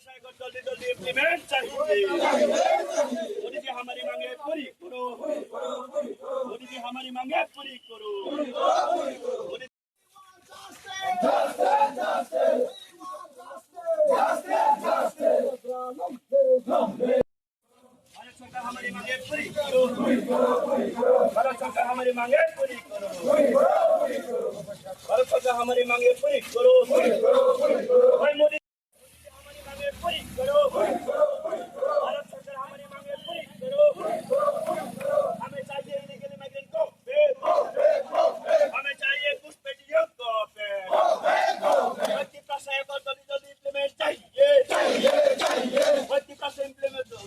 जल्दी जल्दी इम्प्लीमेंट चाहिए। मोदी जी हमारी मांगे पूरी करो, मोदी जी हमारी मांगे पूरी करो। भारत सरकार हमारी मांगे पूरी करो, भारत सरकार हमारी मांगे पूरी करो, भारत सरकार हमारी मांगे पूरी करो। भाई मोदी हमारी मांगे पूरी करो, भारत सरकार हमारी मांगे पूरी करो। हमें चाहिए इलीगल इमिग्रेंट को पेड़, हमें चाहिए घुसपैठियों को पेड़। व्यक्ति प्रशासन को जल्दी जल्दी इम्प्लीमेंट चाहिए, व्यक्ति प्रशासन इम्प्लीमेंट दो।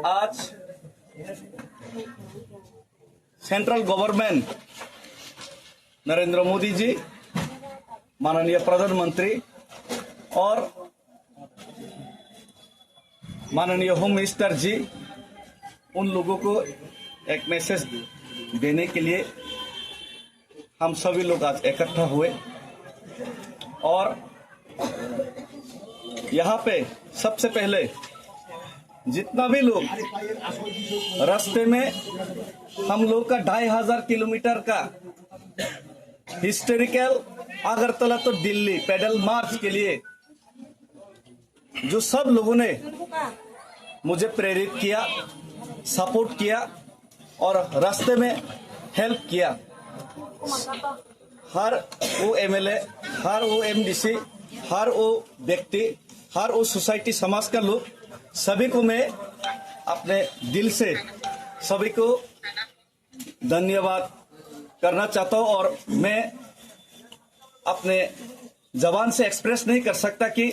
आज सेंट्रल गवर्नमेंट नरेंद्र मोदी जी, माननीय प्रधानमंत्री और माननीय होम मिनिस्टर जी, उन लोगों को एक मैसेज देने के लिए हम सभी लोग आज इकट्ठा हुए। और यहाँ पे सबसे पहले जितना भी लोग रास्ते में हम लोग का 2500 किलोमीटर का हिस्टोरिकल अगरतला तो दिल्ली पैदल मार्च के लिए जो सब लोगों ने मुझे प्रेरित किया, सपोर्ट किया और रास्ते में हेल्प किया, हर वो एमएलए, हर वो एमडीसी, हर वो व्यक्ति, हर वो सोसाइटी समाज का लोग, सभी को मैं अपने दिल से सभी को धन्यवाद करना चाहता हूँ। और मैं अपने जबान से एक्सप्रेस नहीं कर सकता कि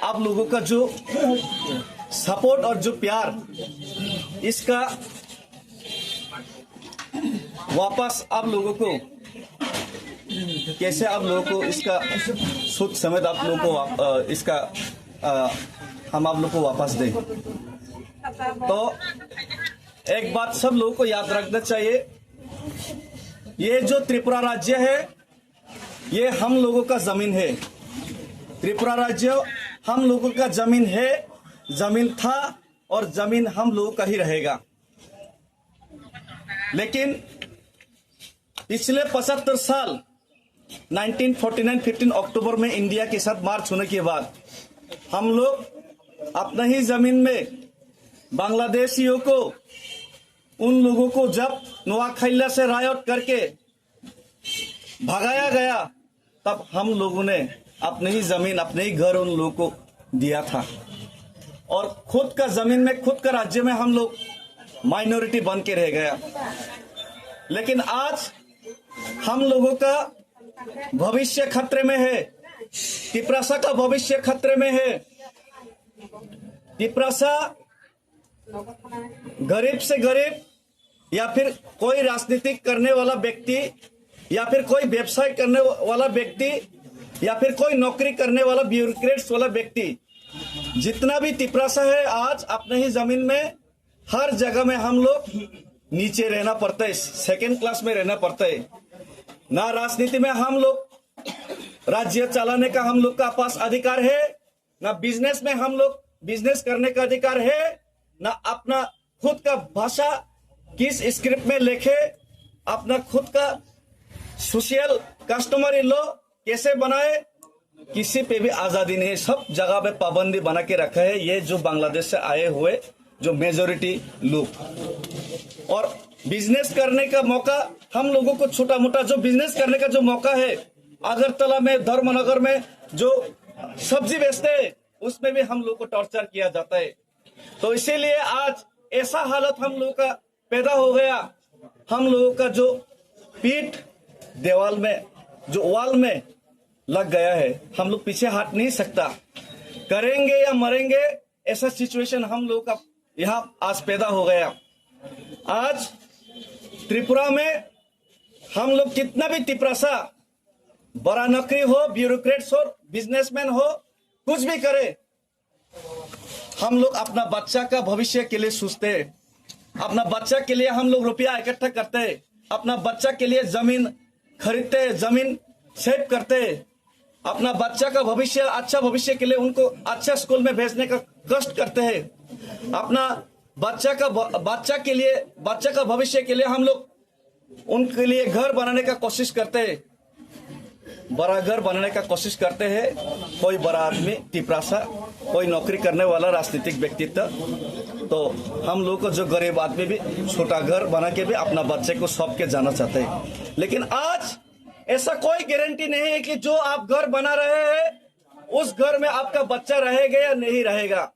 आप लोगों का जो सपोर्ट और जो प्यार, इसका वापस आप लोगों को कैसे आप लोगों को इसका सुध समेत आप लोगों को इसका हम आप लोगों को वापस दें। तो एक बात सब लोगों को याद रखना चाहिए, ये जो त्रिपुरा राज्य है ये हम लोगों का जमीन है। त्रिपुरा राज्य हम लोगों का जमीन है, जमीन था और जमीन हम लोगों का ही रहेगा। लेकिन पिछले 75 साल 1949 15 अक्टूबर में इंडिया के साथ मार्च होने के बाद हम लोग अपना ही जमीन में बांग्लादेशियों को, उन लोगों को जब नुआखैला से रायट करके भगाया गया, तब हम लोगों ने अपने ही जमीन, अपने ही घर उन लोगों को दिया था। और खुद का जमीन में, खुद का राज्य में हम लोग माइनॉरिटी बन के रह गया। लेकिन आज हम लोगों का भविष्य खतरे में है, तिपरासा का भविष्य खतरे में है। तिपरासा गरीब से गरीब या फिर कोई राजनीतिक करने वाला व्यक्ति या फिर कोई व्यवसाय करने वाला व्यक्ति या फिर कोई नौकरी करने वाला ब्यूरोक्रेट्स वाला व्यक्ति, जितना भी तिपरासा है, आज अपने ही जमीन में हर जगह में हम लोग नीचे रहना पड़ता है, सेकेंड क्लास में रहना पड़ता है। ना राजनीति में हम लोग राज्य चलाने का हम लोग का पास अधिकार है, ना बिजनेस में हम लोग बिजनेस करने का अधिकार है, ना अपना खुद का भाषा किस स्क्रिप्ट में लिखे, अपना खुद का सोशल कस्टमरी लॉ कैसे बनाए, किसी पे भी आजादी नहीं है। सब जगह पे पाबंदी बना के रखा है ये जो बांग्लादेश से आए हुए जो मेजोरिटी लोग। और बिजनेस करने का मौका हम लोगों को, छोटा मोटा जो बिजनेस करने का जो मौका है, अगरतला में, धर्मनगर में जो सब्जी बेचते हैं उसमें भी हम लोग को टॉर्चर किया जाता है। तो इसीलिए आज ऐसा हालत हम लोगों का पैदा हो गया, हम लोगों का जो पीठ दीवार में, जो वॉल में लग गया है, हम लोग पीछे हट नहीं सकता। करेंगे या मरेंगे, ऐसा सिचुएशन हम लोग का यहाँ आज पैदा हो गया। आज त्रिपुरा में हम लोग कितना भी तिपरासा बड़ा नौकरी हो, ब्यूरोक्रेट्स हो, बिजनेसमैन हो, कुछ भी करे, हम लोग अपना बच्चा का भविष्य के लिए सोचते हैं। अपना बच्चा के लिए हम लोग रुपया इकट्ठा करते हैं, अपना बच्चा के लिए जमीन खरीदते हैं, जमीन सेव करते हैं, अपना बच्चा का भविष्य, अच्छा भविष्य के लिए उनको अच्छा स्कूल में भेजने का कष्ट करते हैं। अपना बच्चा का भविष्य के लिए हम लोग उनके लिए घर बनाने का कोशिश करते हैं, बड़ा घर बनाने का कोशिश करते हैं। कोई बड़ा आदमी, तिपरासा, कोई नौकरी करने वाला राजनीतिक व्यक्तित्व, तो हम लोग को जो गरीब आदमी भी छोटा घर बना के भी अपना बच्चे को सौंप के जाना चाहते हैं। लेकिन आज ऐसा कोई गारंटी नहीं है कि जो आप घर बना रहे हैं उस घर में आपका बच्चा रहेगा या नहीं रहेगा।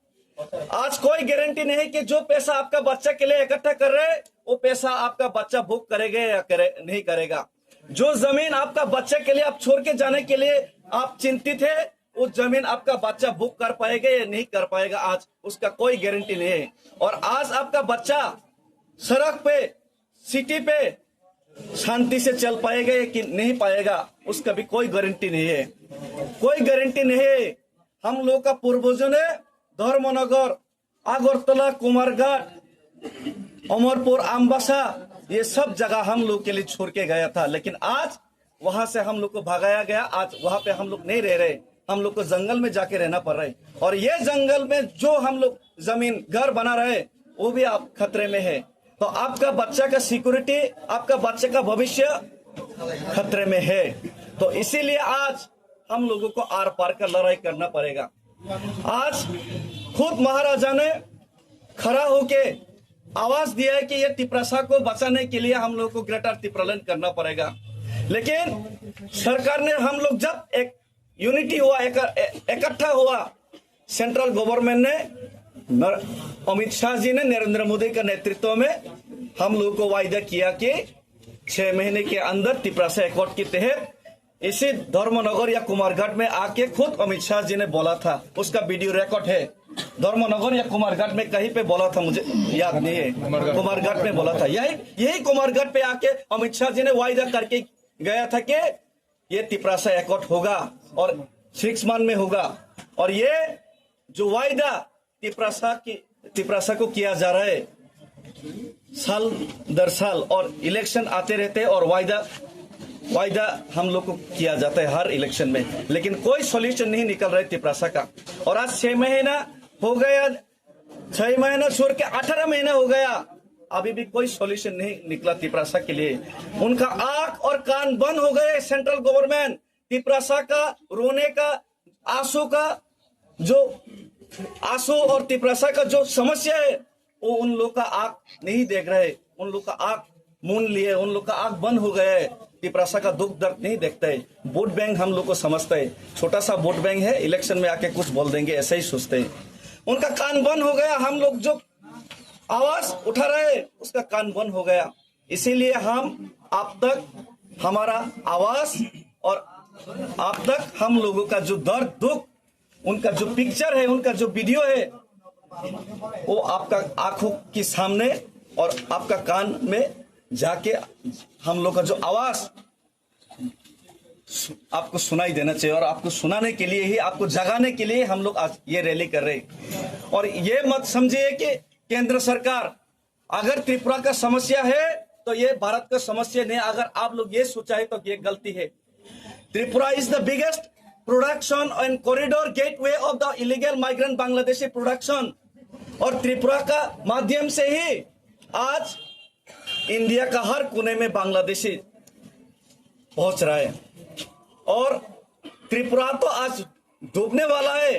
आज कोई गारंटी नहीं कि जो पैसा आपका बच्चा के लिए इकट्ठा कर रहे हैं वो पैसा आपका बच्चा भुग करेगा या नहीं करेगा। जो जमीन आपका बच्चे के लिए आप छोड़ के जाने के लिए आप चिंतित है, वो जमीन आपका बच्चा बुक कर पाएगा या नहीं कर पाएगा, आज उसका कोई गारंटी नहीं है। और आज आपका बच्चा सड़क पे, सिटी पे शांति से चल पाएगा या कि नहीं पाएगा, उसका भी कोई गारंटी नहीं है, कोई गारंटी नहीं है। हम लोग का पूर्वजों ने धर्मनगर, आगरतला, कुमारघाट, अमरपुर, अम्बासा, ये सब जगह हम लोग के लिए छोड़ के गया था, लेकिन आज वहां से हम लोग को भगाया गया। आज वहां पे हम लोग नहीं रह रहे, हम लोग को जंगल में जाके रहना पड़ रहा है। और ये जंगल में जो हम लोग जमीन घर बना रहे वो भी आप खतरे में है। तो आपका बच्चा का सिक्योरिटी, आपका बच्चे का भविष्य खतरे में है। तो इसीलिए आज हम लोगों को आर पार का लड़ाई करना पड़ेगा। आज खुद महाराजा ने खड़ा होके आवाज दिया है कि ये तिपरासा को बचाने के लिए हम लोग को ग्रेटर तिपरालैंड करना पड़ेगा। लेकिन सरकार ने, हम लोग जब एक यूनिटी हुआ, इकट्ठा हुआ, सेंट्रल गवर्नमेंट ने, अमित शाह जी ने, नरेंद्र मोदी के नेतृत्व में हम लोग को वायदा किया कि 6 महीने के अंदर तिपरासा एकॉर्ड के तहत इसी धर्मनगर या कुमारघाट में आके खुद अमित शाह जी ने बोला था, उसका वीडियो रिकॉर्ड है। धर्मनगर या कुमारघाट में कहीं पे बोला था, मुझे याद नहीं है, कुमारघाट में बोला था। यही कुमारघाट पे आके अमित शाह जी ने वायदा करके गया था कि ये तिपरासा एकॉर्ड होगा और 6 मंथ में होगा। और ये जो वायदा तिपरासा को किया जा रहा है साल दर साल, और इलेक्शन आते रहते हैं और वायदा हम लोग को किया जाता है हर इलेक्शन में, लेकिन कोई सॉल्यूशन नहीं निकल रहा है तिपरासा का। और आज 6 महीना हो गया, 6 महीना छोड़ के 18 महीना हो गया, अभी भी कोई सॉल्यूशन नहीं निकला तिपरासा के लिए। उनका आंख और कान बंद हो गए। सेंट्रल गवर्नमेंट तिपरासा का रोने का, आंसू और तिपरासा का जो समस्या है वो उन लोग का आंख नहीं देख रहे, उन लोग का आंख मूंद लिए, उन लोग का आंख बंद हो गए। तिपरासा का दुख दर्द नहीं देखते है। वोट बैंक हम लोग को समझते है, छोटा सा वोट बैंक है, इलेक्शन में आके कुछ बोल देंगे, ऐसे ही सोचते हैं। उनका कान बंद हो गया। हम लोग जो आवाज उठा रहे उसका कान बंद हो गया। इसीलिए हम आप तक हमारा आवाज और आप तक हम लोगों का जो दर्द, दुख, उनका जो पिक्चर है, उनका जो वीडियो है, वो आपका आंखों के सामने और आपका कान में जाके हम लोग का जो आवाज आपको सुनाई देना चाहिए। और आपको सुनाने के लिए ही, आपको जगाने के लिए हम लोग आज ये रैली कर रहे हैं। और ये मत समझिए कि केंद्र सरकार, अगर त्रिपुरा का समस्या है तो ये भारत का समस्या नहीं। अगर आप लोग ये सोचा है तो ये गलती है। Tripura is the biggest production and corridor gateway of the illegal migrant Bangladeshi production. और त्रिपुरा का माध्यम से ही आज इंडिया का हर कोने में बांग्लादेशी पहुंच रहा है। और त्रिपुरा तो आज डूबने वाला है।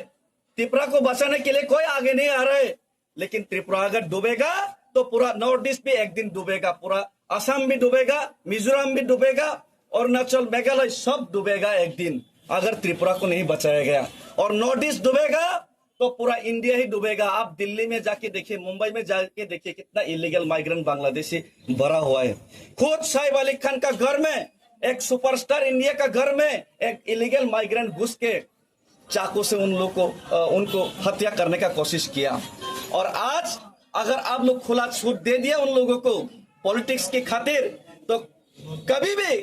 त्रिपुरा को बचाने के लिए कोई आगे नहीं आ रहा है। लेकिन त्रिपुरा अगर डूबेगा तो पूरा नॉर्थ ईस्ट भी एक दिन डूबेगा, पूरा असम भी डूबेगा, मिजोरम भी डूबेगा, अरुणाचल, मेघालय सब डूबेगा एक दिन, अगर त्रिपुरा को नहीं बचाया गया। और नॉर्थ ईस्ट डूबेगा तो पूरा इंडिया ही डूबेगा। आप दिल्ली में जाके देखिए, मुंबई में जाके देखिए, कितना इलीगल माइग्रेंट बांग्लादेशी भरा हुआ है। खुद साइफ अली खान का घर में, एक सुपरस्टार इंडिया का घर में एक इलीगल माइग्रेंट घुस के चाकू से उनको हत्या करने का कोशिश किया। और आज अगर आप लोग खुला छूट दे दिया उन लोगों को पॉलिटिक्स की खातिर, तो कभी भी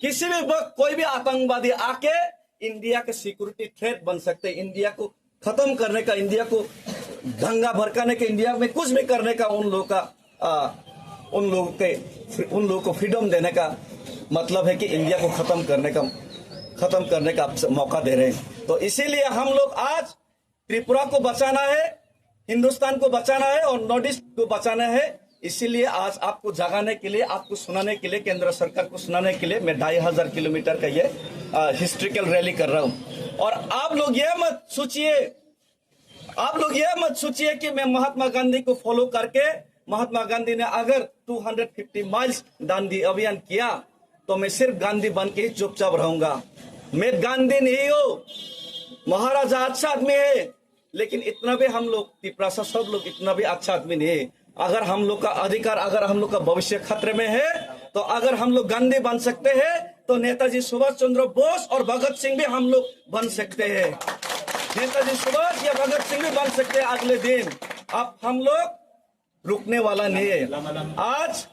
किसी भी वक्त कोई भी आतंकवादी आके इंडिया के सिक्योरिटी थ्रेट बन सकते, इंडिया को खत्म करने का, इंडिया को दंगा भड़काने के, इंडिया में कुछ भी करने का उन लोगों को फ्रीडम देने का मतलब है कि इंडिया को खत्म करने का मौका दे रहे हैं। तो इसीलिए हम लोग आज त्रिपुरा को बचाना है, हिंदुस्तान को बचाना है और नॉर्थ ईस्ट को बचाना है। इसीलिए आज आपको जगाने के लिए, आपको सुनाने के लिए, केंद्र सरकार को सुनाने के लिए मैं 2500 किलोमीटर का ये हिस्ट्रिकल रैली कर रहा हूं। और आप लोग ये मत सोचिए कि मैं महात्मा गांधी को फॉलो करके, महात्मा गांधी ने अगर 250 माइल्स दांडी अभियान किया तो मैं सिर्फ गांधी बन के चुपचाप रहूंगा। मैं गांधी नहीं हूं, महाराजा अच्छा आदमी है, लेकिन इतना भी हम लोग तिपरासा सब लोग इतना भी अच्छा आदमी नहीं है। अगर हम लोग का अधिकार, अगर हम लोग का भविष्य खतरे में है, तो अगर हम लोग गांधी बन सकते हैं तो नेताजी सुभाष चंद्र बोस और भगत सिंह भी हम लोग बन सकते हैं। नेताजी सुभाष या भगत सिंह भी बन सकते हैं अगले दिन। अब हम लोग रुकने वाला नहीं है। आज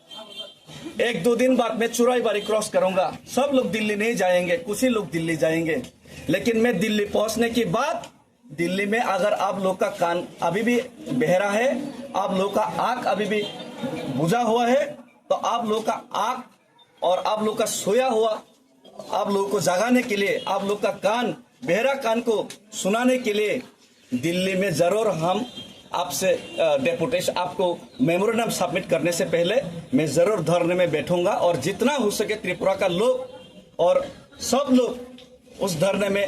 1-2 दिन बाद मैं चुराईबाड़ी क्रॉस करूंगा। सब लोग दिल्ली नहीं जाएंगे, कुछ ही लोग दिल्ली जाएंगे, लेकिन मैं दिल्ली पहुंचने के बाद दिल्ली में अगर आप लोग का कान अभी भी बहरा है, आप लोग का आंख अभी भी बुझा हुआ है, तो आप लोग का आंख और आप लोग का सोया हुआ, आप लोगों को जगाने के लिए, आप लोग का कान, बहरा कान को सुनाने के लिए दिल्ली में जरूर हम आपसे डेपुटेशन, आपको मेमोरेंडम सबमिट करने से पहले मैं जरूर धरने में बैठूंगा और जितना हो सके त्रिपुरा का लोग और सब लोग उस धरने में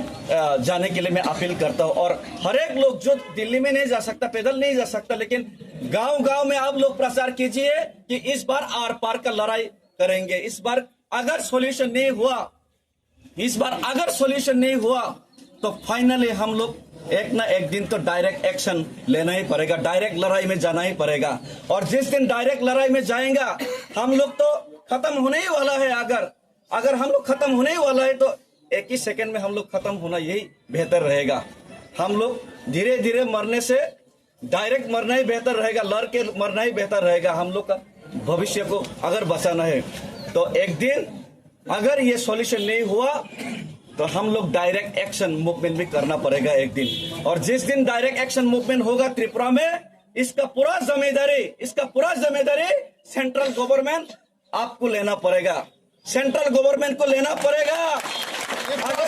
जाने के लिए मैं अपील करता हूं। और हर एक लोग जो दिल्ली में नहीं जा सकता, पैदल नहीं जा सकता, लेकिन गांव-गांव में आप लोग प्रचार कीजिए कि इस बार आर पार का लड़ाई करेंगे। इस बार अगर सॉल्यूशन नहीं हुआ तो फाइनली हम लोग एक ना एक दिन तो डायरेक्ट एक्शन लेना ही पड़ेगा, डायरेक्ट लड़ाई में जाना ही पड़ेगा। और जिस दिन डायरेक्ट लड़ाई में जाएगा हम लोग तो खत्म होने ही वाला है। अगर हम लोग खत्म होने ही वाला है तो एक ही सेकंड में हम लोग खत्म होना यही बेहतर रहेगा। हम लोग धीरे धीरे मरने से डायरेक्ट मरना ही बेहतर रहेगा, लड़ के मरना ही बेहतर रहेगा। हम लोग का भविष्य को अगर बचाना है तो एक दिन अगर ये सॉल्यूशन नहीं हुआ तो हम लोग डायरेक्ट एक्शन मूवमेंट भी करना पड़ेगा एक दिन। और जिस दिन डायरेक्ट एक्शन मूवमेंट होगा त्रिपुरा में, इसका पूरा जिम्मेदारी सेंट्रल गवर्नमेंट आपको लेना पड़ेगा, सेंट्रल गवर्नमेंट को लेना पड़ेगा। अगर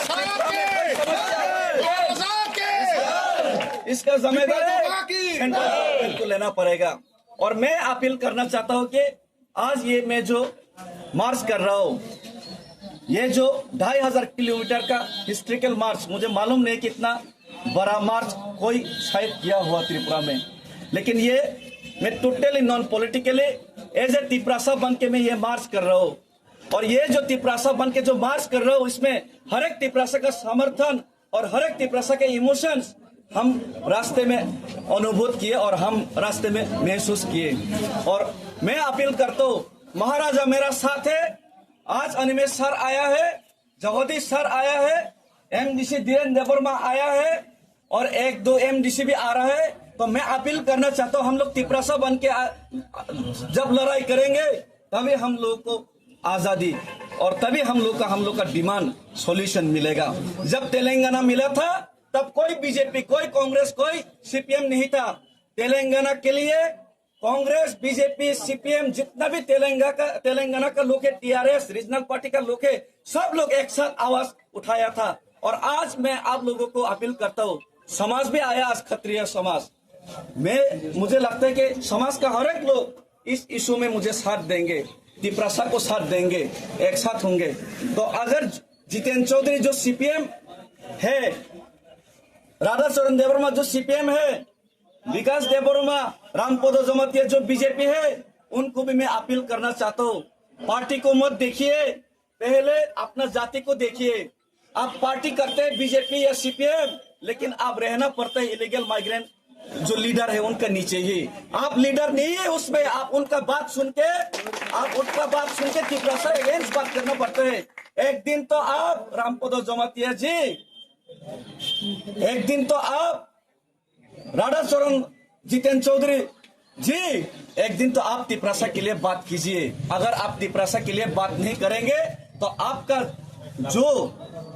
इसका जिम्मेदारी सेंट्रल गवर्नमेंट को लेना पड़ेगा। और मैं अपील करना चाहता हूं कि आज ये मैं जो मार्च कर रहा हूं, ये जो 2500 किलोमीटर का हिस्ट्रिकल मार्च, मुझे मालूम नहीं कितना बड़ा मार्च कोई शायद किया हुआ त्रिपुरा में, लेकिन ये मैं totally non politically as a Tiprasa बन के मैं ये मार्च कर रहा हूँ। और ये जो तिपरासा बन के जो मार्च कर रहा हूँ, इसमें हर एक तिपरासा का समर्थन और हर एक तिपरासा के इमोशंस हम रास्ते में अनुभूत किए और हम रास्ते में महसूस किए। और मैं अपील करता हूँ, महाराजा मेरा साथ है। आज अनिमेश सर आया है, जगदीश सर आया है, एमडीसी धीरेन्द्र देबवर्मा आया है और 1-2 एमडीसी भी आ रहा है। तो मैं अपील करना चाहता हूँ, हम लोग तिपरासा बन के जब लड़ाई करेंगे तभी हम लोग को आजादी और तभी हम लोग का डिमांड सॉल्यूशन मिलेगा। जब तेलंगाना मिला था तब कोई बीजेपी, कोई कांग्रेस, कोई सीपीएम नहीं था। तेलंगाना के लिए कांग्रेस, बीजेपी, सीपीएम, जितना भी तेलंगाना का लोग है, टीआरएस, रीजनल पार्टी का लोग है, सब लोग एक साथ आवाज उठाया था। और आज मैं आप लोगों को अपील करता हूँ, समाज भी आया, आज क्षत्रिय समाज मुझे लगता है कि समाज का हर एक लोग इस इशू में मुझे साथ देंगे, तिपरासा को साथ देंगे, एक साथ होंगे। तो अगर जितेंद्र चौधरी जो सीपीएम है, राधाचरण देबवर्मा जो सीपीएम है, विकास देबवर्मा, रामपद जमातिया जो बीजेपी है, उनको भी मैं अपील करना चाहता हूँ, पार्टी को मत देखिए, पहले अपना जाति को देखिए। आप पार्टी करते हैं बीजेपी या सीपीएम, लेकिन आप रहना पड़ता है इलीगल माइग्रेंट जो लीडर है उनका नीचे ही। आप लीडर नहीं है उसमें, आप उनका बात सुन के तिपरासा अगेंस्ट बात करना पड़ता है। एक दिन तो आप रामपद जमातिया जी, एक दिन तो आप राधाचरण जितेंद्र चौधरी जी एक दिन तो आप तिपरासा के लिए बात कीजिए। अगर आप तिपरासा के लिए बात नहीं करेंगे तो आपका जो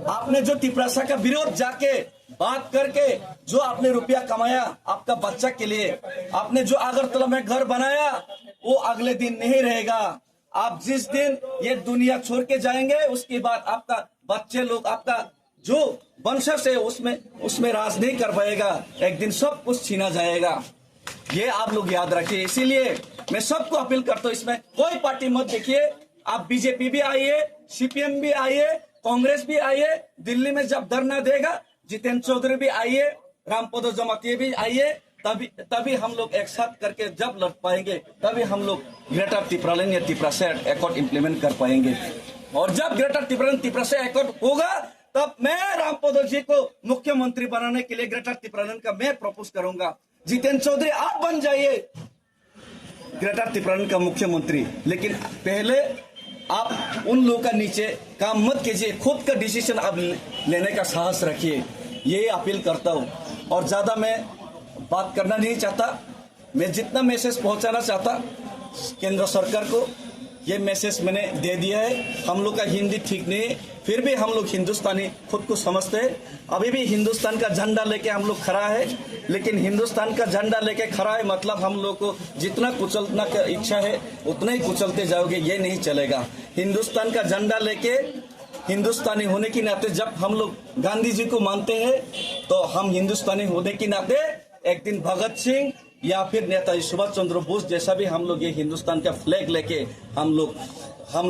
आपने जो तिपरासा का विरोध जाके बात करके जो आपने रुपया कमाया आपका बच्चा के लिए, आपने जो अगरतला में घर बनाया वो अगले दिन नहीं रहेगा। आप जिस दिन ये दुनिया छोड़ के जाएंगे उसके बाद आपका बच्चे लोग, आपका जो वंशज है उसमें राज नहीं कर पाएगा। एक दिन सब कुछ छीना जाएगा, ये आप लोग याद रखिए। इसीलिए मैं सबको अपील करता हूँ, इसमें कोई पार्टी मत देखिए। आप बीजेपी भी आइए, सीपीएम भी आइए, कांग्रेस भी आइए। दिल्ली में जब धरना देगा जितेंद्र चौधरी भी आइए, रामपद जमातिया भी आइए, तभी हम लोग एक साथ करके जब लड़ पाएंगे तभी हम लोग ग्रेटर तिपरालन या तिपरासा एकॉर्ड इम्प्लीमेंट कर पाएंगे। और जब ग्रेटर तिपरालन तिपरासा एकॉर्ड होगा तब मैं रामपद जी को मुख्यमंत्री बनाने के लिए ग्रेटर तिपरालन का मैं प्रपोज करूंगा। जितेंद्र चौधरी आप बन जाइए ग्रेटर तिपरालन का मुख्यमंत्री, लेकिन पहले आप उन लोगों का नीचे काम मत कीजिए, खुद का डिसीजन आप लेने का साहस रखिए, ये अपील करता हूँ। और ज्यादा मैं बात करना नहीं चाहता, मैं जितना मैसेज पहुंचाना चाहता केंद्र सरकार को ये मैसेज मैंने दे दिया है। हम लोग का हिंदी ठीक नहीं है, फिर भी हम लोग हिंदुस्तानी खुद को समझते हैं। अभी भी हिंदुस्तान का झंडा लेके हम लोग खड़ा है, लेकिन हिंदुस्तान का झंडा लेके खड़ा है मतलब हम लोग को जितना कुचलना का इच्छा है उतना ही कुचलते जाओगे, ये नहीं चलेगा। हिंदुस्तान का झंडा लेके हिंदुस्तानी होने के नाते जब हम लोग गांधी जी को मानते हैं तो हम हिंदुस्तानी होने के नाते एक दिन भगत सिंह या फिर नेताजी सुभाष चंद्र बोस जैसा भी हम लोग ये हिंदुस्तान का फ्लैग लेके हम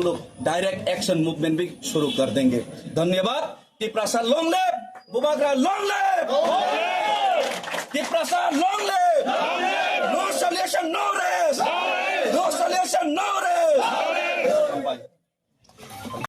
लोग डायरेक्ट एक्शन मूवमेंट भी शुरू कर देंगे। धन्यवाद। Tiprasa long live, Bubagra long live, Tiprasa long live, no solution no rest.